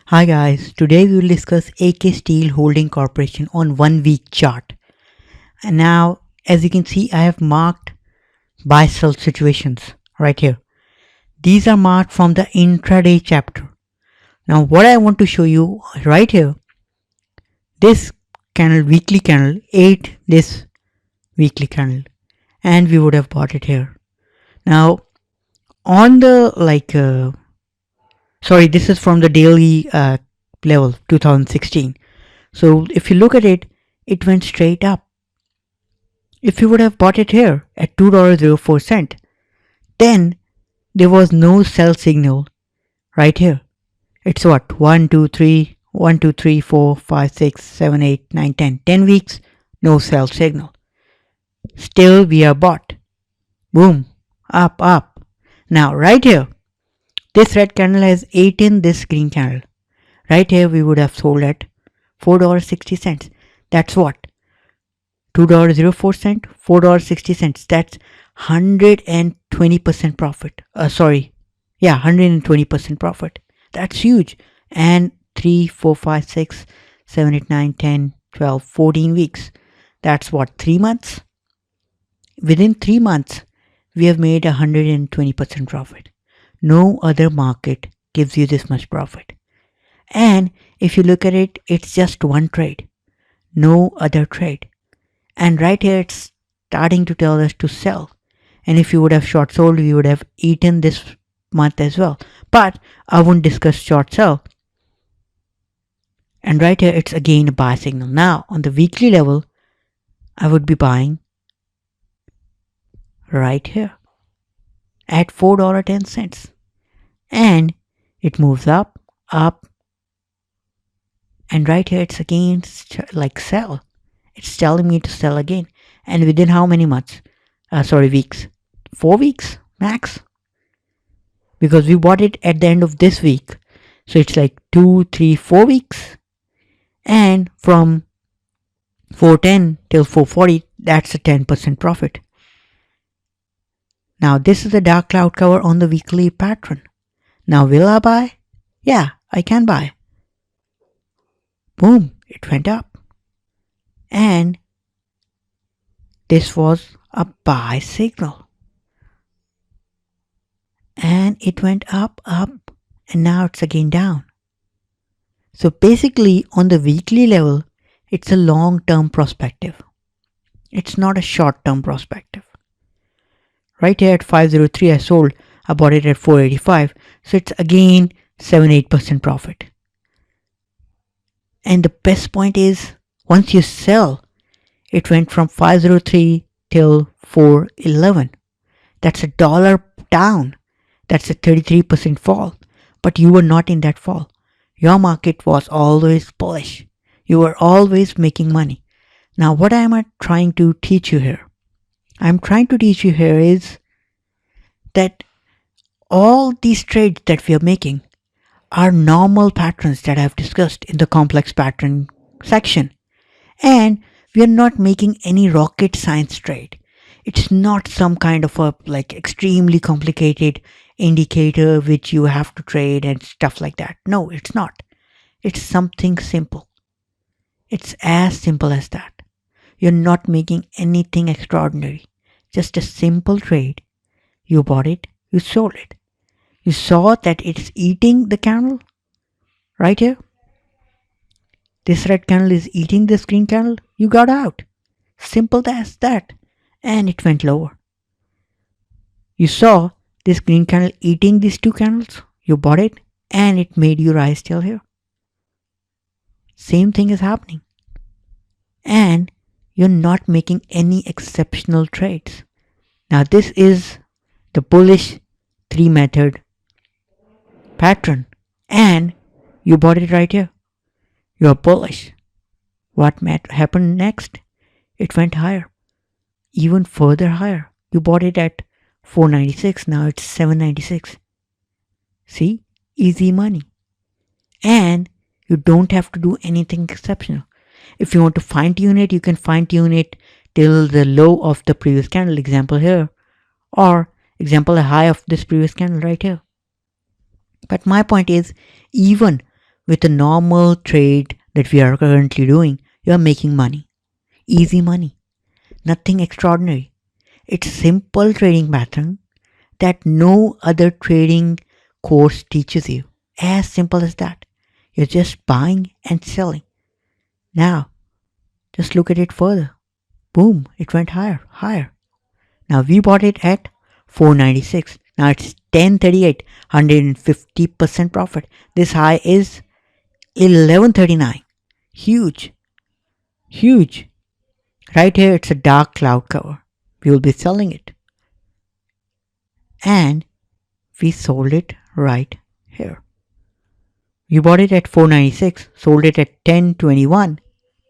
Hi guys, today we will discuss AK Steel Holding Corporation on 1 week chart. And now as you can see I have marked buy sell situations right here. These are marked from the intraday chapter. Now what I want to show you right here, this candle, weekly candle, ate this weekly candle and we would have bought it here. Now on the this is from the daily level 2016. So if you look at it, it went straight up. If you would have bought it here at $2.04, then there was no sell signal right here. It's what? 1, 2, 3, 1, 2, 3, 4, 5, 6, 7, 8, 9, 10. 10 weeks, no sell signal. Still we are bought. Boom. Up, up. Now right here, this red candle has eaten this green candle. Right here we would have sold at $4.60. That's what? $2.04, $4.60. That's 120% profit. 120% profit. That's huge. And 3, 4, 5, 6, 7, 8, 9, 10, 12, 14 weeks. That's what? 3 months? Within 3 months, we have made 120% profit. No other market gives you this much profit. And if you look at it, it's just one trade. No other trade. And right here it's starting to tell us to sell. And if you would have short sold, we would have eaten this month as well. But I won't discuss short sell. And right here it's again a buy signal. Now on the weekly level, I would be buying right here at $4.10. And it moves up, up. And right here it's again like sell. It's telling me to sell again. And within how many months? Weeks. 4 weeks max. Because we bought it at the end of this week. So it's like 2, 3, 4 weeks. And from 410 till 440, that's a 10% profit. Now this is a dark cloud cover on the weekly pattern. Now will I buy? Yeah, I can buy. Boom, it went up. And this was a buy signal. And it went up, up, and now it's again down. So basically on the weekly level, it's a long-term perspective. It's not a short-term perspective. Right here at 503 I sold, I bought it at 485. So it's again 7-8% profit. And the best point is, once you sell, it went from 503 till 411. That's $1 down. That's a 33% fall. But you were not in that fall. Your market was always bullish. You were always making money. Now what am I trying to teach you here? I'm trying to teach you here is that all these trades that we are making are normal patterns that I've discussed in the complex pattern section. And we are not making any rocket science trade. It's not some kind of a extremely complicated indicator which you have to trade and stuff like that. No, it's not. It's something simple. It's as simple as that. You're not making anything extraordinary. Just a simple trade. You bought it, you sold it. You saw that it's eating the candle right here. This red candle is eating this green candle. You got out. Simple as that. And it went lower. You saw this green candle eating these two candles. You bought it and it made you rise till here. Same thing is happening. And you're not making any exceptional trades. Now this is the bullish 3 method pattern. And you bought it right here. You're bullish. What happened next? It went higher. Even further higher. You bought it at 496. Now it's 796. See? Easy money. And you don't have to do anything exceptional. If you want to fine tune it, you can fine tune it till the low of the previous candle. Example here. Or example the high of this previous candle right here. But my point is, even With a normal trade that we are currently doing, you are making money. Easy money. Nothing extraordinary. It's a simple trading pattern that no other trading course teaches you. As simple as that. You're just buying and selling. Now, just look at it further. Boom, it went higher, higher. Now we bought it at 496. Now it's 1038, 150% profit. This high is 1139. Huge, huge. Right here it's a dark cloud cover. We will be selling it. And we sold it right here. We bought it at 496, sold it at 1021.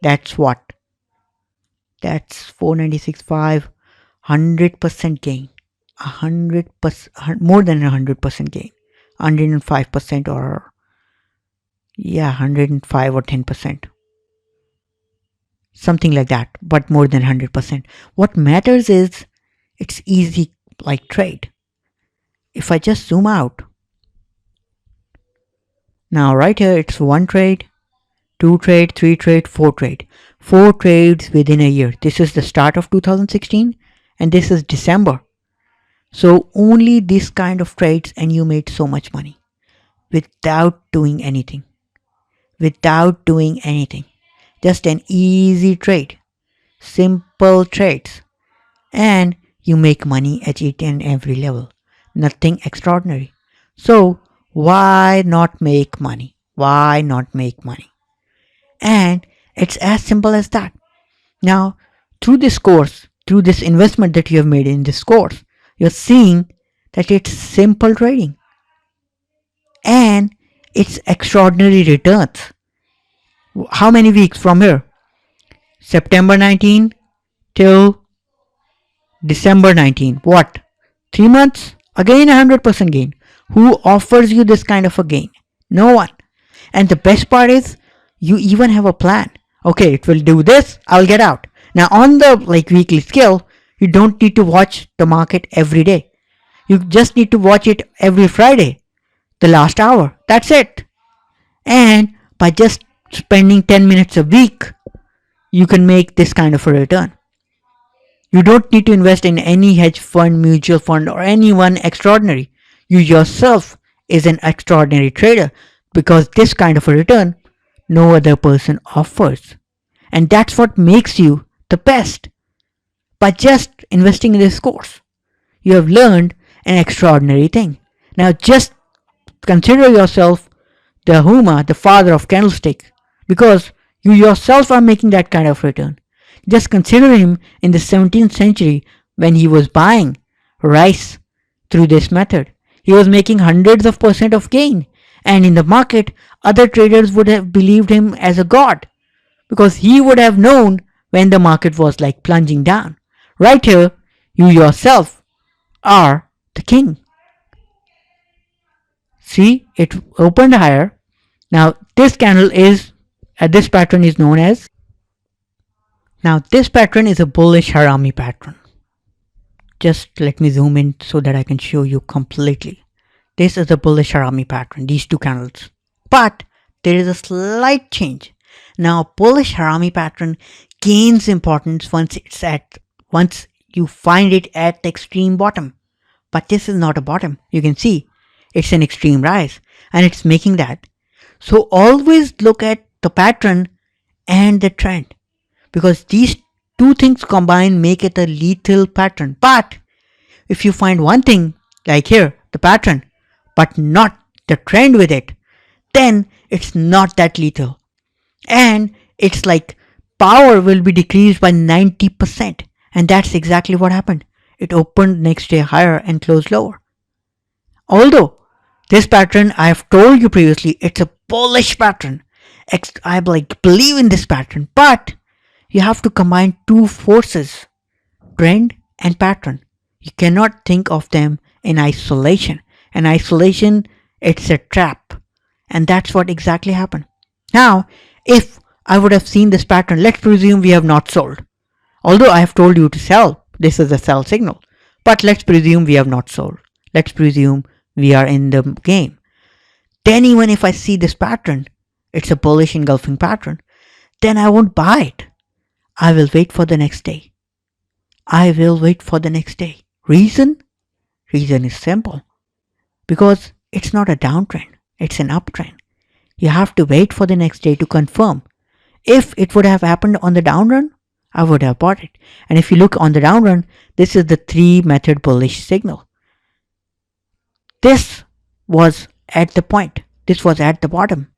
That's what? That's 496.5, 100% gain. 100%, more than 100% gain. 105% or 105 or 10%. Something like that, but more than 100%. What matters is it's easy like trade. If I just zoom out, now right here it's 1 trade, 2 trade, 3 trade, 4 trade. 4 trades within a year. This is the start of 2016 and this is December. So only this kind of trades and you made so much money without doing anything. Without doing anything. Just an easy trade. Simple trades. And you make money at each and every level. Nothing extraordinary. So why not make money? Why not make money? And it's as simple as that. Now, through this course, through this investment that you have made in this course, you're seeing that it's simple trading. And it's extraordinary returns. How many weeks from here? September 19 till December 19. What? 3 months? Again 100% gain. Who offers you this kind of a gain? No one. And the best part is, you even have a plan. Okay, it will do this, I'll get out. Now on the weekly scale, you don't need to watch the market every day. You just need to watch it every Friday, the last hour. That's it. And by just spending 10 minutes a week, you can make this kind of a return. You don't need to invest in any hedge fund, mutual fund, or anyone extraordinary. You yourself is an extraordinary trader because this kind of a return no other person offers. And that's what makes you the best. By just investing in this course, you have learned an extraordinary thing. Now just consider yourself the Huma, the father of candlestick, because you yourself are making that kind of return. Just consider him in the 17th century when he was buying rice through this method. He was making hundreds of percent of gain. And in the market, other traders would have believed him as a god because he would have known when the market was plunging down. Right here, you yourself are the king. See, it opened higher. Now this candle is, this pattern is known as, now this pattern is a bullish Harami pattern. Just let me zoom in so that I can show you completely. This is a bullish Harami pattern, these two candles. But there is a slight change. Now bullish Harami pattern gains importance once you find it at the extreme bottom. But this is not a bottom. You can see it's an extreme rise and it's making that. So always look at the pattern and the trend, because these two things combined make it a lethal pattern. But if you find one thing, like here, the pattern, but not the trend with it, then it's not that lethal. And it's power will be decreased by 90%. And that's exactly what happened. It opened next day higher and closed lower. Although this pattern, I have told you previously, it's a bullish pattern. I believe in this pattern, but you have to combine two forces, trend and pattern. You cannot think of them in isolation. And isolation, it's a trap. And that's what exactly happened. Now, if I would have seen this pattern, let's presume we have not sold. Although I have told you to sell, this is a sell signal. But let's presume we have not sold. Let's presume we are in the game. Then even if I see this pattern, it's a bullish engulfing pattern, then I won't buy it. I will wait for the next day. I will wait for the next day. Reason? Reason is simple. Because it's not a downtrend, it's an uptrend. You have to wait for the next day to confirm. If it would have happened on the down run, I would have bought it. And if you look on the down run, this is the 3-method bullish signal. This was at the point. This was at the bottom.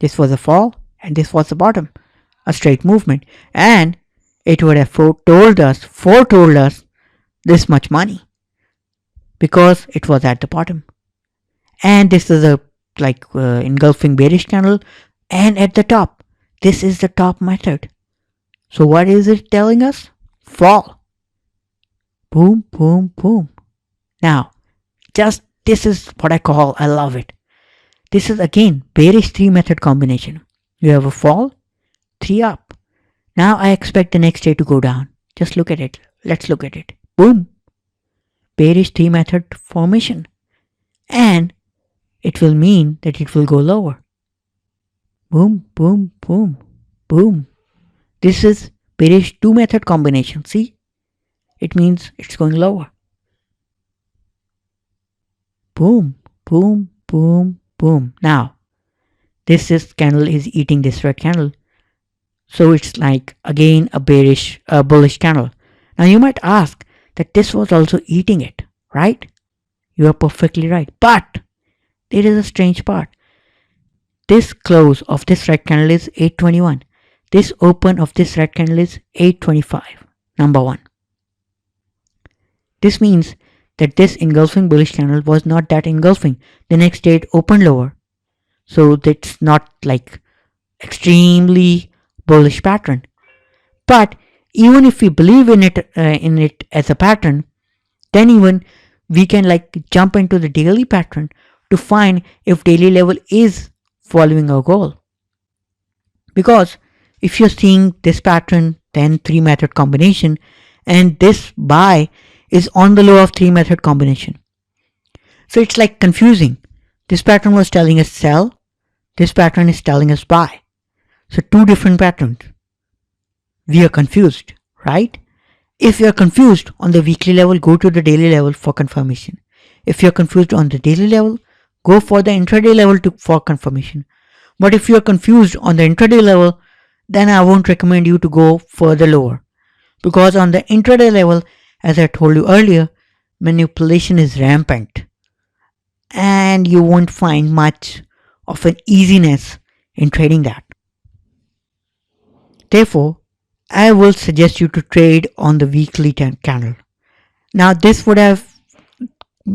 This was a fall and this was the bottom. A straight movement. And it would have foretold us this much money. Because it was at the bottom. And this is a engulfing bearish candle. And at the top. This is the top method. So what is it telling us? Fall. Boom, boom, boom. Now, this is what I love it. This is again bearish 3-method combination. You have a fall, 3 up. Now I expect the next day to go down. Just look at it. Let's look at it. Boom. Bearish 3-method formation. And it will mean that it will go lower. Boom, boom, boom, boom. This is bearish 2-method combination. See? It means it's going lower. Boom, boom, boom, boom. Now, this candle is eating this red candle. So it's like again a bullish candle. Now you might ask that this was also eating it, right? You are perfectly right. But there is a strange part. This close of this red candle is 821. This open of this red candle is 825. Number 1. This means that this engulfing bullish candle was not that engulfing. The next day it opened lower. So that's not like extremely bullish pattern. But even if we believe in it as a pattern, then even we can jump into the daily pattern to find if daily level is following our goal. Because if you're seeing this pattern, then 3-method combination, and this buy is on the low of 3-method combination. So it's confusing. This pattern was telling us sell. This pattern is telling us buy. So 2 different patterns. We are confused, right? If you are confused on the weekly level, go to the daily level for confirmation. If you are confused on the daily level, go for the intraday level for confirmation. But if you are confused on the intraday level, then I won't recommend you to go further lower. Because on the intraday level, as I told you earlier, manipulation is rampant. And you won't find much of an easiness in trading that. Therefore, I will suggest you to trade on the weekly candle. Now this would have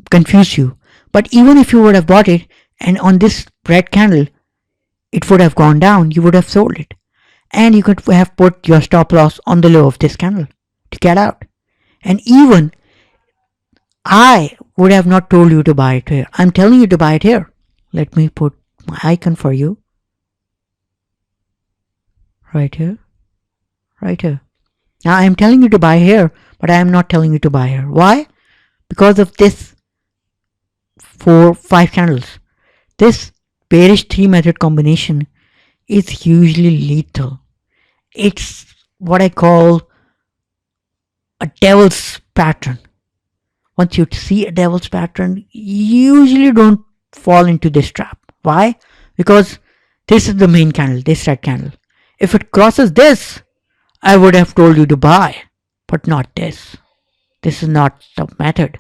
confused you. But even if you would have bought it and on this red candle, it would have gone down, you would have sold it. And you could have put your stop loss on the low of this candle to get out. And even I would have not told you to buy it here. I'm telling you to buy it here. Let me put my icon for you. Right here. Right here. Now I'm telling you to buy here, but I am not telling you to buy here. Why? Because of this 4-5 candles. This bearish 3-method combination is usually lethal. It's what I call a devil's pattern. Once you see a devil's pattern, you usually don't fall into this trap. Why? Because this is the main candle, this red candle. If it crosses this, I would have told you to buy, but not this. This is not the method.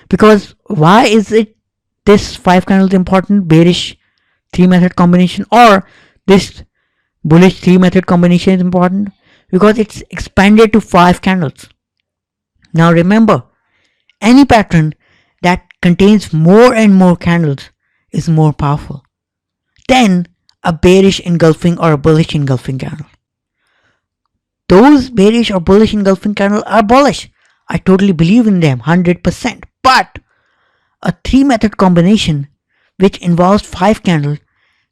Because why is it this 5 candles important, bearish 3-method combination, or this bullish 3-method combination is important? Because it's expanded to 5 candles. Now remember, any pattern that contains more and more candles is more powerful than a bearish engulfing or a bullish engulfing candle. Those bearish or bullish engulfing candles are bullish. I totally believe in them 100%. But a 3-method combination which involves 5 candles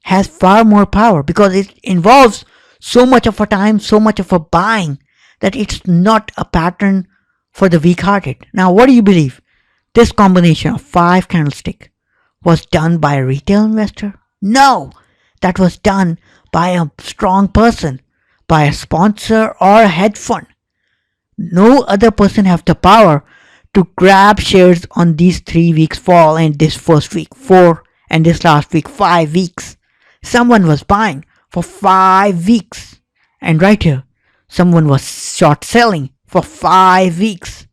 has far more power because it involves so much of a time, so much of a buying that it's not a pattern for the weak-hearted. Now what do you believe? This combination of 5 candlestick was done by a retail investor? No, that was done by a strong person, by a sponsor or a hedge fund. No other person have the power to grab shares on these 3 weeks fall and this first week 4 and this last week 5 weeks. Someone was buying for 5 weeks, and right here someone was short selling for 5 weeks.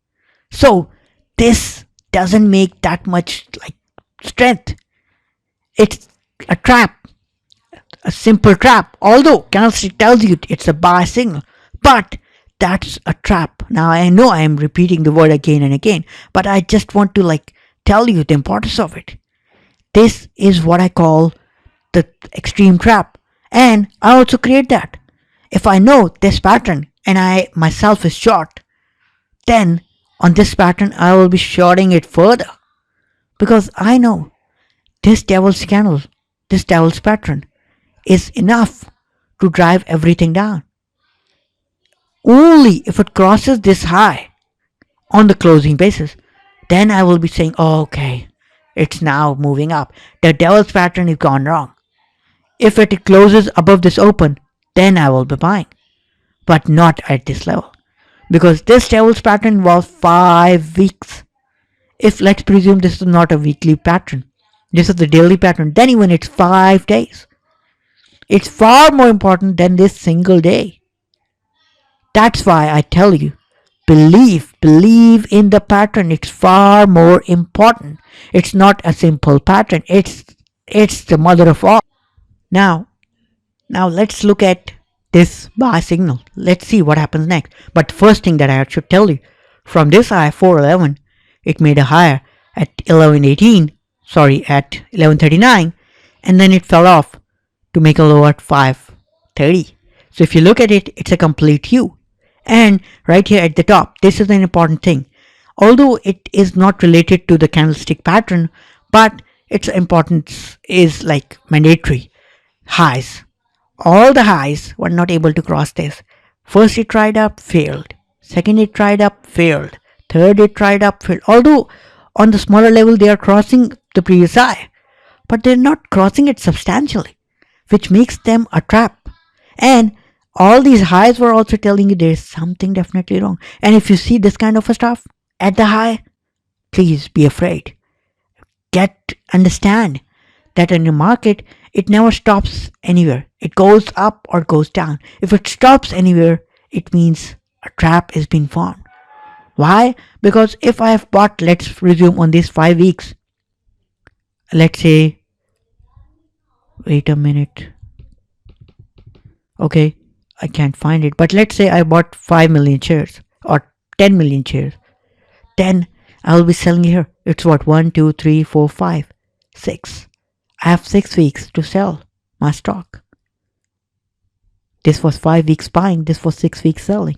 So this doesn't make that much like strength. It's a trap, a simple trap. Although candlestick tells you it's a buy signal, but that's a trap. Now I know I am repeating the word again and again, but I just want to tell you the importance of it. This is what I call the extreme trap, and I also create that. If I know this pattern and I myself is short, then on this pattern I will be shorting it further because I know this devil's candle, this devil's pattern is enough to drive everything down. Only if it crosses this high on the closing basis, then I will be saying, oh, okay, it's now moving up. The devil's pattern is gone wrong. If it closes above this open, then I will be buying, but not at this level because this devil's pattern was 5 weeks. If let's presume this is not a weekly pattern, this is the daily pattern, then even it's 5 days. It's far more important than this single day. That's why I tell you, believe in the pattern. It's far more important. It's not a simple pattern. It's the mother of all. Now let's look at this buy signal. Let's see what happens next. But first thing that I should tell you, from this high 411, it made a higher at 1118, at 1139, and then it fell off to make a low at 530. So if you look at it, it's a complete U. And right here at the top, this is an important thing. Although it is not related to the candlestick pattern, but its importance is mandatory. Highs. All the highs were not able to cross this. First it tried up, failed. Second it tried up, failed. Third it tried up, failed. Although on the smaller level they are crossing the previous high, but they're not crossing it substantially, which makes them a trap. And all these highs were also telling you there's something definitely wrong. And if you see this kind of stuff at the high, please be afraid. Understand that in the market, it never stops anywhere. It goes up or goes down. If it stops anywhere, it means a trap has been formed. Why? Because if I have bought, let's resume on these 5 weeks. Let's say, wait a minute. Okay, I can't find it. But let's say I bought 5 million shares or 10 million shares. Then I will be selling here. It's what? 1, 2, 3, 4, 5, 6. I have 6 weeks to sell my stock. This was 5 weeks buying. This was 6 weeks selling.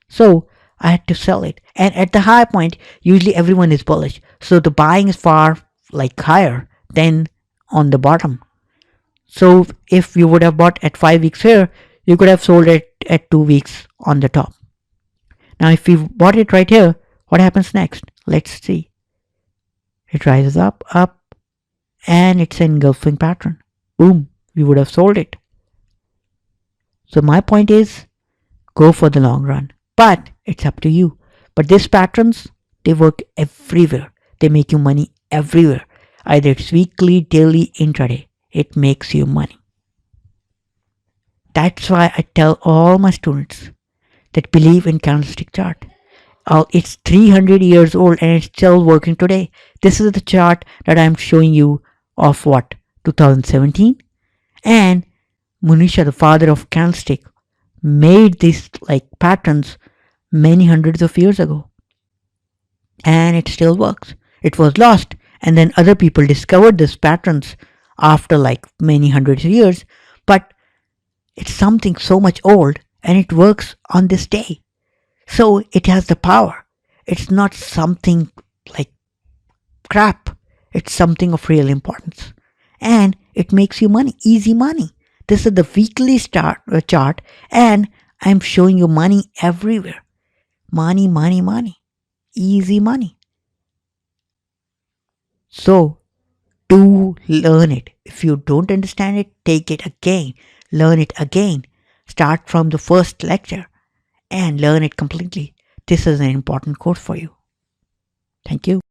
So I had to sell it. And at the high point, usually everyone is bullish. So the buying is far higher than on the bottom. So if you would have bought at 5 weeks here, you could have sold it at 2 weeks on the top. Now if you bought it right here, what happens next? Let's see. It rises up, and it's an engulfing pattern. Boom, you would have sold it. So my point is, go for the long run. But it's up to you. But these patterns, they work everywhere. They make you money everywhere. Either it's weekly, daily, intraday. It makes you money. That's why I tell all my students that believe in candlestick chart. It's 300 years old and it's still working today. This is the chart that I'm showing you of 2017. And Munisha, the father of candlestick, made these patterns many hundreds of years ago. And it still works. It was lost, and then other people discovered these patterns after many hundreds of years, but it's something so much old and it works on this day. So it has the power. It's not something crap. It's something of real importance. And it makes you money, easy money. This is the weekly chart, and I'm showing you money everywhere. Money, money, money. Easy money. So, do learn it. If you don't understand it, take it again. learn it again. Start from the first lecture and learn it completely. This is an important course for you. Thank you.